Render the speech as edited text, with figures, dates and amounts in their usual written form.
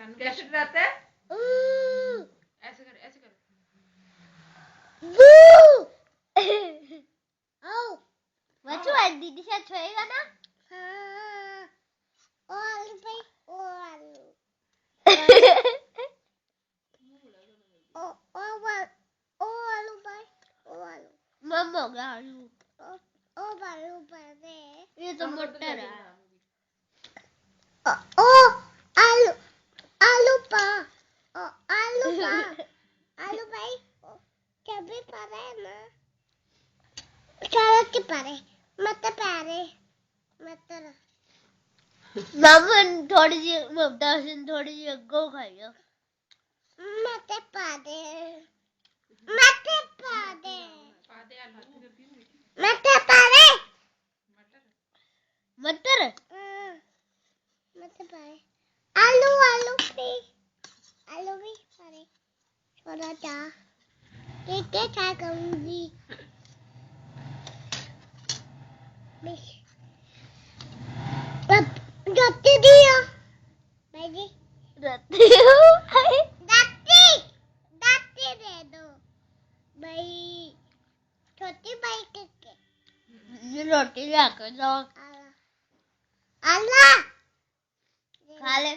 कान कैसे डराता है? ऐसे कर ऐसे कर। बच्चों आज दीदी साथ सोएगा ना? हाँ। और भाई और मम्मा हो गया आलू। ओ बालू पर ये तो मटर है। ओ आलू आलू पा आलू पा आलू भाई कभी पारे ना चारों के पारे मत पारे मत मामा थोड़ी सी ममता से थोड़ी सी अग्गो खाइयो मत पारे मत पारे पादे यार बात करती हूँ मत पारे मटर मत पारे आलू आलू भी पारे थोड़ा सा ठीक है क्या करूँगी रत्ती दिया भाई रत्ती रत्ती दे दो भाई छोटी भाई के ये रोटी लेकर जाओ आला खा ले।